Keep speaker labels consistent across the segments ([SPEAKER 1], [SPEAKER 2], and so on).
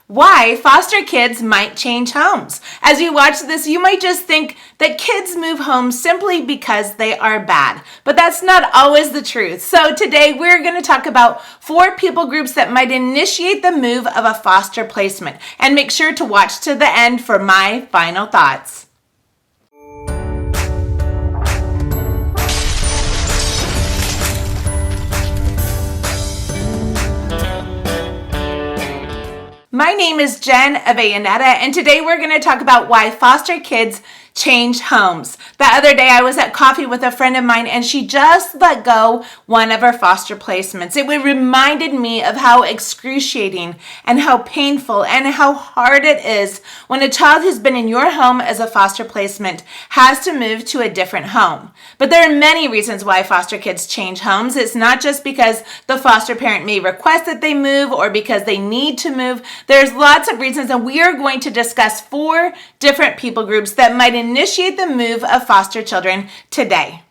[SPEAKER 1] why foster kids might change homes. As you watch this, you might just think that kids move homes simply because they are bad, but that's not always the truth. So today we're going to talk about 4 people groups that might initiate the move of a foster placement, and make sure to watch to the end for my final thoughts. My name is Jen Avellaneda, and today we're going to talk about why foster kids change homes. The other day I was at coffee with a friend of mine, and she just let go one of her foster placements. It reminded me of how excruciating and how painful and how hard it is when a child who's been in your home as a foster placement has to move to a different home. But there are many reasons why foster kids change homes. It's not just because the foster parent may request that they move or because they need to move. There's lots of reasons, and we are going to discuss 4 different people groups that might initiate the move of foster children today.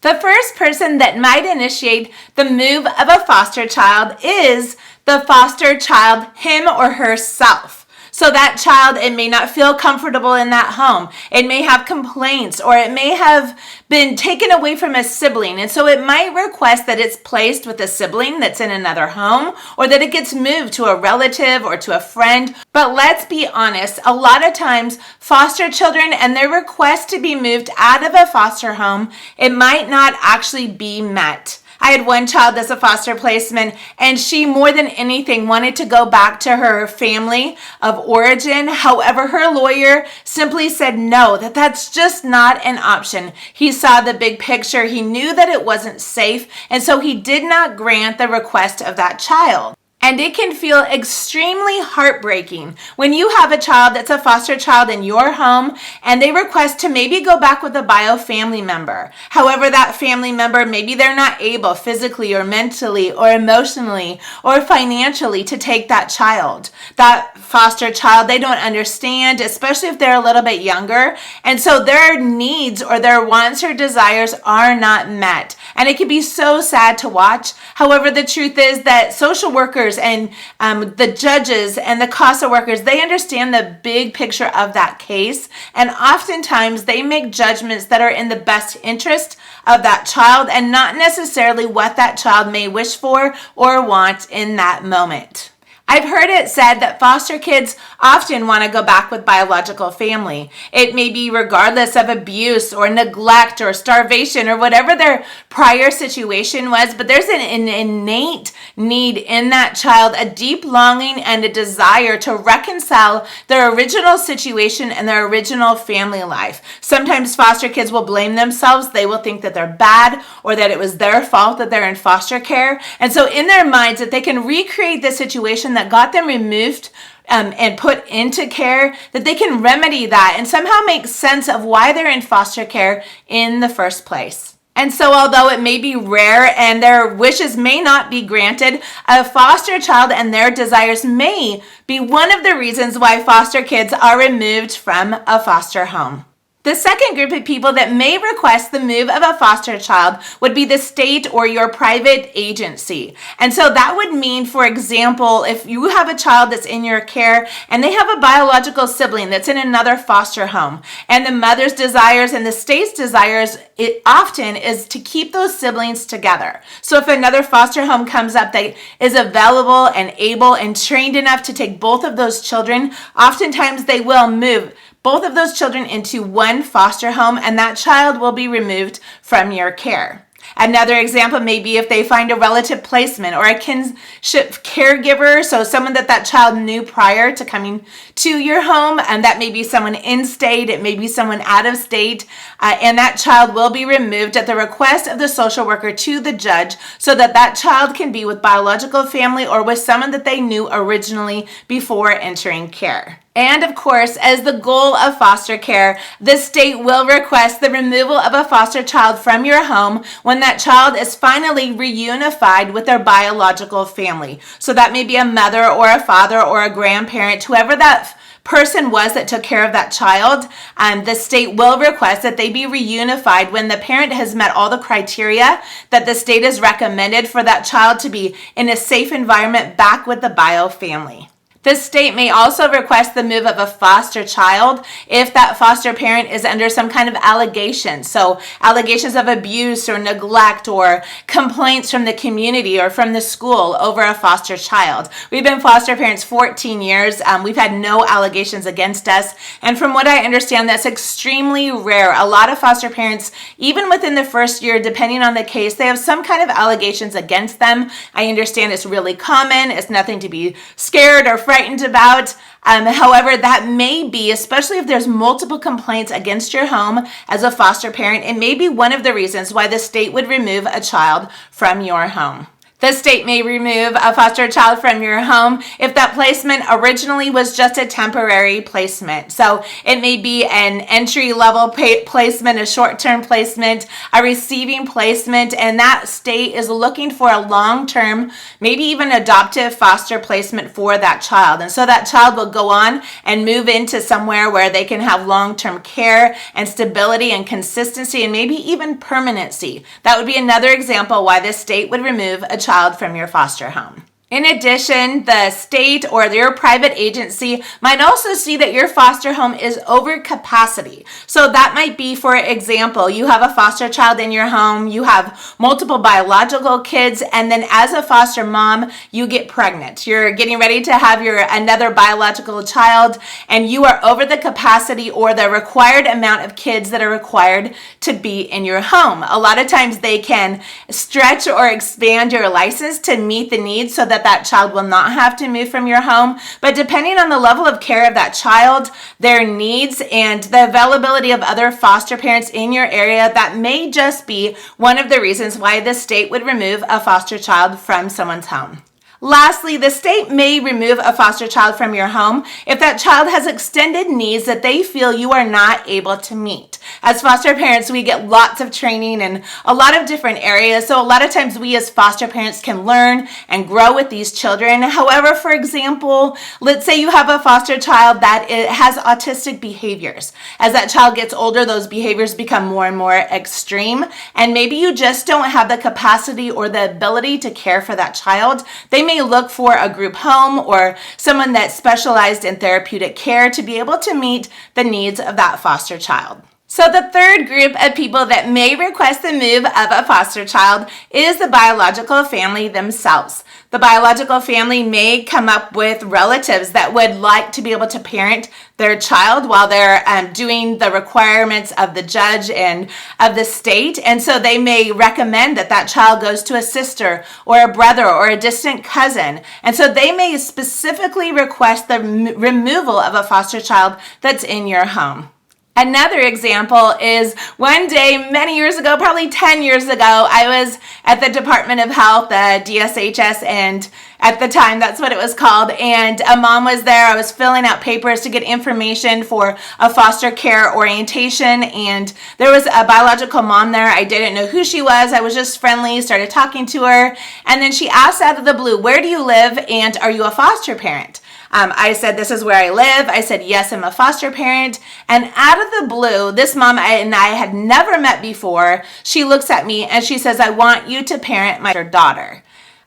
[SPEAKER 1] The first person that might initiate the move of a foster child is the foster child, him or herself. So that child, it may not feel comfortable in that home. It may have complaints, or it may have been taken away from a sibling. And so it might request that it's placed with a sibling that's in another home, or that it gets moved to a relative or to a friend. But let's be honest, a lot of times foster children and their request to be moved out of a foster home, it might not actually be met. I had one child that's a foster placement, and she more than anything wanted to go back to her family of origin. However, her lawyer simply said no, that's just not an option. He saw the big picture. He knew that it wasn't safe, and so he did not grant the request of that child. And it can feel extremely heartbreaking when you have a child that's a foster child in your home and they request to maybe go back with a bio family member. However, that family member, maybe they're not able physically or mentally or emotionally or financially to take that child. That foster child, they don't understand, especially if they're a little bit younger. And so their needs or their wants or desires are not met. And it can be so sad to watch. However, the truth is that social workers and the judges and the CASA workers, they understand the big picture of that case, and oftentimes they make judgments that are in the best interest of that child and not necessarily what that child may wish for or want in that moment. I've heard it said that foster kids often want to go back with biological family. It may be regardless of abuse or neglect or starvation or whatever their prior situation was, but there's an innate need in that child, a deep longing and a desire to reconcile their original situation and their original family life. Sometimes foster kids will blame themselves. They will think that they're bad or that it was their fault that they're in foster care. And so in their minds, that they can recreate the situation that got them removed and put into care, that they can remedy that and somehow make sense of why they're in foster care in the first place. And so although it may be rare and their wishes may not be granted, a foster child and their desires may be one of the reasons why foster kids are removed from a foster home. The second group of people that may request the move of a foster child would be the state or your private agency. And so that would mean, for example, if you have a child that's in your care and they have a biological sibling that's in another foster home, and the mother's desires and the state's desires, it often is to keep those siblings together. So if another foster home comes up that is available and able and trained enough to take both of those children, oftentimes they will move both of those children into one foster home, and that child will be removed from your care. Another example may be if they find a relative placement or a kinship caregiver, so someone that child knew prior to coming to your home, and that may be someone in state, it may be someone out of state, and that child will be removed at the request of the social worker to the judge so that child can be with biological family or with someone that they knew originally before entering care. And of course, as the goal of foster care, the state will request the removal of a foster child from your home when that child is finally reunified with their biological family. So that may be a mother or a father or a grandparent, whoever that person was that took care of that child. The state will request that they be reunified when the parent has met all the criteria that the state has recommended for that child to be in a safe environment back with the bio family. The state may also request the move of a foster child if that foster parent is under some kind of allegation. So allegations of abuse or neglect or complaints from the community or from the school over a foster child. We've been foster parents 14 years. We've had no allegations against us. And from what I understand, that's extremely rare. A lot of foster parents, even within the first year, depending on the case, they have some kind of allegations against them. I understand it's really common. It's nothing to be scared or frightened about. However, that may be, especially if there's multiple complaints against your home as a foster parent, it may be one of the reasons why the state would remove a child from your home. The state may remove a foster child from your home if that placement originally was just a temporary placement. So it may be an entry-level placement, a short-term placement, a receiving placement, and that state is looking for a long-term, maybe even adoptive foster placement for that child. And so that child will go on and move into somewhere where they can have long-term care and stability and consistency and maybe even permanency. That would be another example why the state would remove a child from your foster home. In addition, the state or your private agency might also see that your foster home is over capacity. So that might be, for example, you have a foster child in your home, you have multiple biological kids, and then as a foster mom, you get pregnant. You're getting ready to have another biological child, and you are over the capacity or the required amount of kids that are required to be in your home. A lot of times they can stretch or expand your license to meet the needs so that child will not have to move from your home. But depending on the level of care of that child, their needs, and the availability of other foster parents in your area, that may just be one of the reasons why the state would remove a foster child from someone's home. Lastly, the state may remove a foster child from your home if that child has extended needs that they feel you are not able to meet. As foster parents, we get lots of training in a lot of different areas, so a lot of times we as foster parents can learn and grow with these children. However, for example, let's say you have a foster child that has autistic behaviors. As that child gets older, those behaviors become more and more extreme, and maybe you just don't have the capacity or the ability to care for that child. They may look for a group home or someone that specialized in therapeutic care to be able to meet the needs of that foster child. So the third group of people that may request the move of a foster child is the biological family themselves. The biological family may come up with relatives that would like to be able to parent their child while they're doing the requirements of the judge and of the state. And so they may recommend that that child goes to a sister or a brother or a distant cousin. And so they may specifically request the removal of a foster child that's in your home. Another example is one day, many years ago, probably 10 years ago, I was at the Department of Health, DSHS, and at the time that's what it was called, and a mom was there. I was filling out papers to get information for a foster care orientation, and there was a biological mom there. I didn't know who she was. I was just friendly, started talking to her, and then she asked out of the blue, "Where do you live, and are you a foster parent?" I said, "This is where I live." I said, "Yes, I'm a foster parent." And out of the blue, this mom and I had never met before. She looks at me and she says, "I want you to parent my daughter."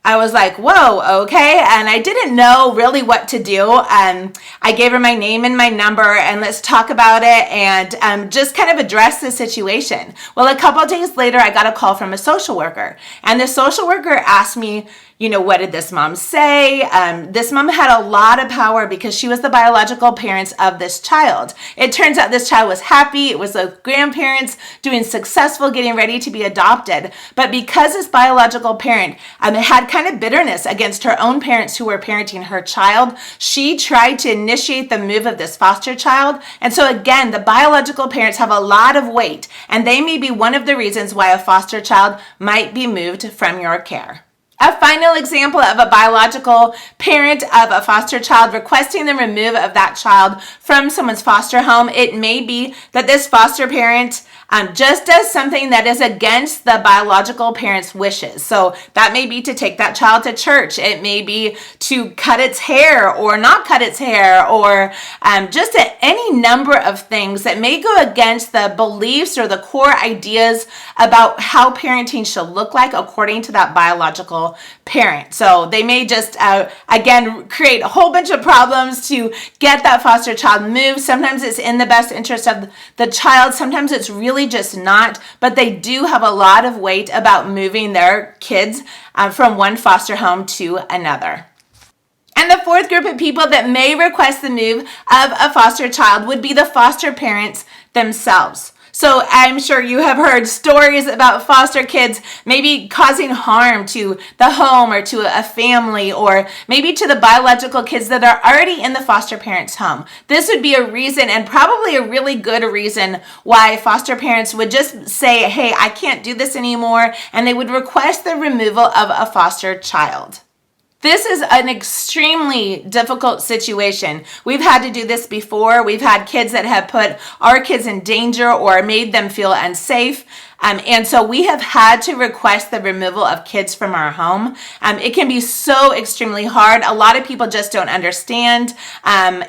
[SPEAKER 1] I was like, whoa, okay. And I didn't know really what to do. I gave her my name and my number, and let's talk about it and just kind of address the situation. Well, a couple of days later, I got a call from a social worker, and the social worker asked me, what did this mom say? This mom had a lot of power because she was the biological parents of this child. It turns out this child was happy. It was the grandparents doing successful, getting ready to be adopted. But because this biological parent had kind of bitterness against her own parents who were parenting her child, she tried to initiate the move of this foster child. And so again, the biological parents have a lot of weight, and they may be one of the reasons why a foster child might be moved from your care. A final example of a biological parent of a foster child requesting the removal of that child from someone's foster home, it may be that this foster parent just does something that is against the biological parent's wishes. So that may be to take that child to church. It may be to cut its hair or not cut its hair, or just any number of things that may go against the beliefs or the core ideas about how parenting should look like according to that biological parent. So they may just, again, create a whole bunch of problems to get that foster child moved. Sometimes it's in the best interest of the child. Sometimes it's really just not, but they do have a lot of weight about moving their kids from one foster home to another. And the fourth group of people that may request the move of a foster child would be the foster parents themselves. So I'm sure you have heard stories about foster kids maybe causing harm to the home or to a family, or maybe to the biological kids that are already in the foster parent's home. This would be a reason, and probably a really good reason, why foster parents would just say, hey, I can't do this anymore, and they would request the removal of a foster child. This is an extremely difficult situation. We've had to do this before. We've had kids that have put our kids in danger or made them feel unsafe. And so we have had to request the removal of kids from our home. It can be so extremely hard. A lot of people just don't understand. Even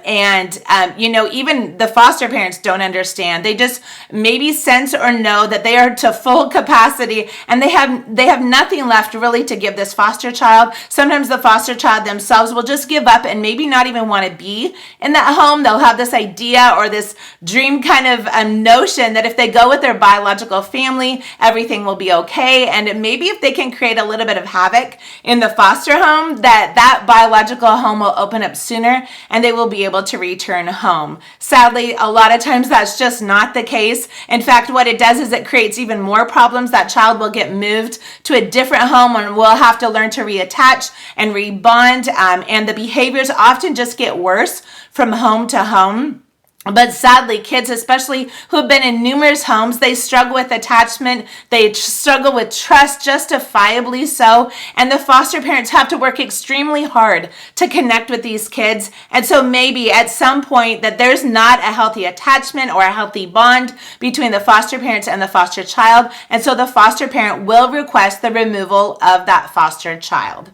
[SPEAKER 1] the foster parents don't understand. They just maybe sense or know that they are to full capacity, and they have nothing left really to give this foster child. Sometimes the foster child themselves will just give up and maybe not even want to be in that home. They'll have this idea or this dream kind of notion that if they go with their biological family, everything will be okay. And maybe if they can create a little bit of havoc in the foster home, that biological home will open up sooner and they will be able to return home. Sadly, a lot of times that's just not the case. In fact, what it does is it creates even more problems. That child will get moved to a different home and will have to learn to reattach and rebond. And the behaviors often just get worse from home to home. But sadly, kids, especially who have been in numerous homes, they struggle with attachment. They struggle with trust, justifiably so. And the foster parents have to work extremely hard to connect with these kids. And so maybe at some point that there's not a healthy attachment or a healthy bond between the foster parents and the foster child. And so the foster parent will request the removal of that foster child.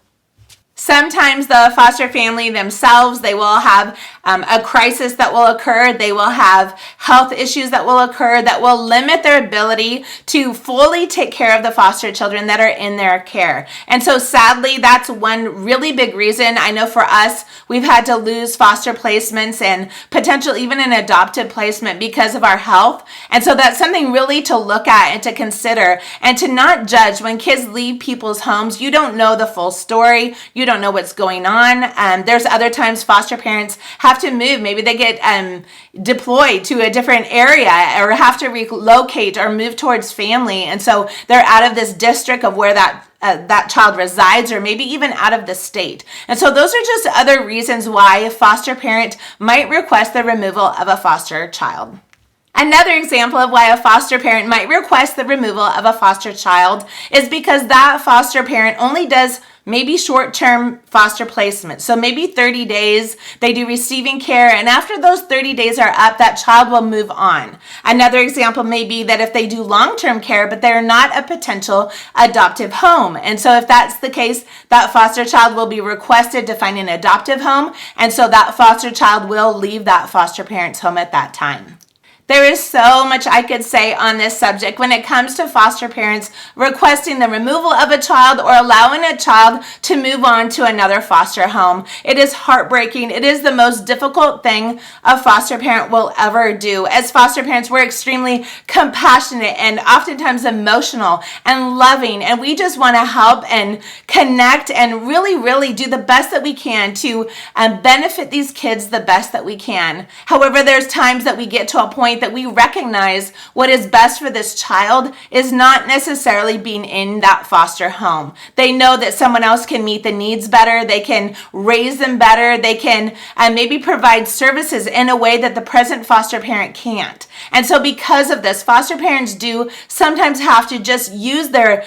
[SPEAKER 1] Sometimes the foster family themselves, they will have a crisis that will occur. They will have health issues that will occur that will limit their ability to fully take care of the foster children that are in their care. And so sadly, that's one really big reason. I know for us, we've had to lose foster placements and potential even an adopted placement because of our health. And so that's something really to look at and to consider, and to not judge. When kids leave people's homes, you don't know the full story. You don't know what's going on. There's other times foster parents have to move. Maybe they get deployed to a different area or have to relocate or move towards family. And so they're out of this district of where that child resides, or maybe even out of the state. And so those are just other reasons why a foster parent might request the removal of a foster child. Another example of why a foster parent might request the removal of a foster child is because that foster parent only does maybe short-term foster placement. So maybe 30 days, they do receiving care, and after those 30 days are up, that child will move on. Another example may be that if they do long-term care, but they're not a potential adoptive home. And so if that's the case, that foster child will be requested to find an adoptive home, and so that foster child will leave that foster parent's home at that time. There is so much I could say on this subject when it comes to foster parents requesting the removal of a child or allowing a child to move on to another foster home. It is heartbreaking. It is the most difficult thing a foster parent will ever do. As foster parents, we're extremely compassionate and oftentimes emotional and loving, and we just want to help and connect and really, really do the best that we can to benefit these kids the best that we can. However, there's times that we get to a point that we recognize what is best for this child is not necessarily being in that foster home. They know that someone else can meet the needs better. They can raise them better. They can maybe provide services in a way that the present foster parent can't. And so because of this, foster parents do sometimes have to just use their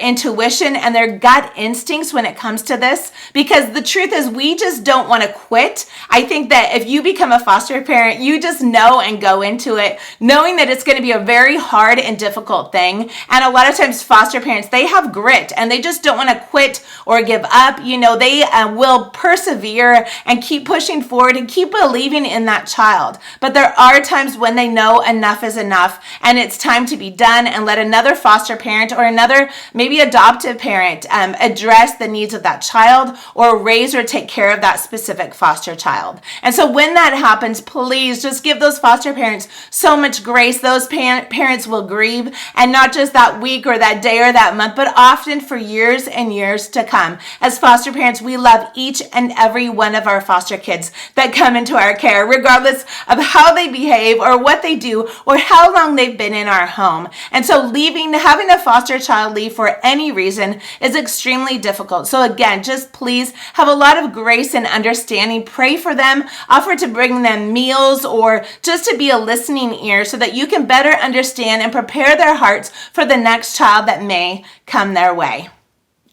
[SPEAKER 1] intuition and their gut instincts when it comes to this, because the truth is we just don't want to quit. I think that if you become a foster parent, you just know and go into into it, knowing that it's going to be a very hard and difficult thing. And a lot of times foster parents, they have grit and they just don't want to quit or give up. They will persevere and keep pushing forward and keep believing in that child. But there are times when they know enough is enough and it's time to be done, and let another foster parent or another maybe adoptive parent address the needs of that child or raise or take care of that specific foster child. And so when that happens, please just give those foster parents so much grace. Those parents will grieve, and not just that week or that day or that month, but often for years and years to come. As foster parents, we love each and every one of our foster kids that come into our care, regardless of how they behave or what they do or how long they've been in our home. And so having a foster child leave for any reason is extremely difficult. So again, just please have a lot of grace and understanding. Pray for them, offer to bring them meals, or just to be a listening ear so that you can better understand and prepare their hearts for the next child that may come their way.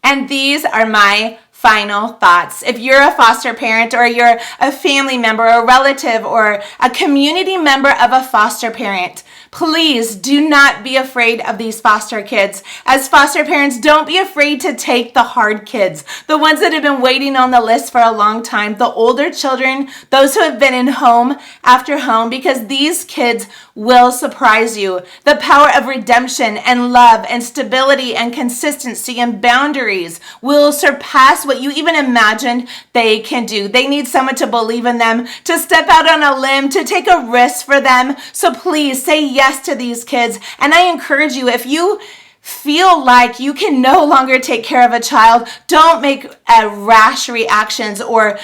[SPEAKER 1] And these are my final thoughts. If you're a foster parent, or you're a family member, a relative, or a community member of a foster parent, please do not be afraid of these foster kids. As foster parents, don't be afraid to take the hard kids, the ones that have been waiting on the list for a long time, the older children, those who have been in home after home, because these kids will surprise you. The power of redemption and love and stability and consistency and boundaries will surpass what you even imagined they can do. They need someone to believe in them, to step out on a limb, to take a risk for them. So please say yes to these kids. And I encourage you, if you feel like you can no longer take care of a child, don't make rash reactions or,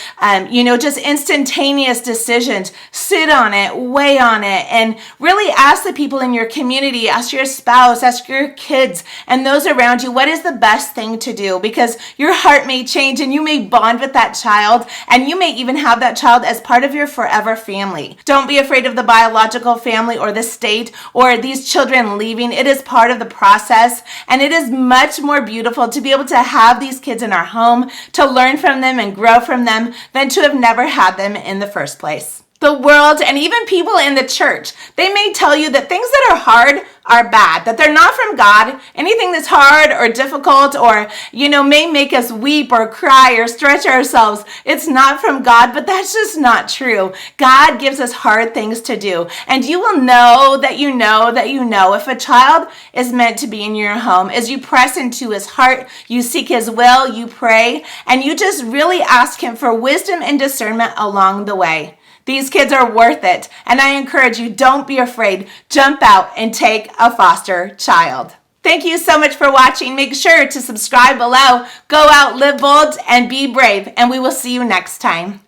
[SPEAKER 1] just instantaneous decisions. Sit on it, weigh on it, and really ask the people in your community, ask your spouse, ask your kids, and those around you, what is the best thing to do? Because your heart may change and you may bond with that child, and you may even have that child as part of your forever family. Don't be afraid of the biological family or the state or these children leaving. It is part of the process. And it is much more beautiful to be able to have these kids in our home, to learn from them and grow from them, than to have never had them in the first place. The world and even people in the church, they may tell you that things that are hard are bad, that they're not from God. Anything that's hard or difficult or, may make us weep or cry or stretch ourselves, it's not from God, but that's just not true. God gives us hard things to do. And you will know that you know that you know if a child is meant to be in your home. As you press into his heart, you seek his will, you pray, and you just really ask him for wisdom and discernment along the way. These kids are worth it, and I encourage you, don't be afraid. Jump out and take a foster child. Thank you so much for watching. Make sure to subscribe below. Go out, live bold, and be brave, and we will see you next time.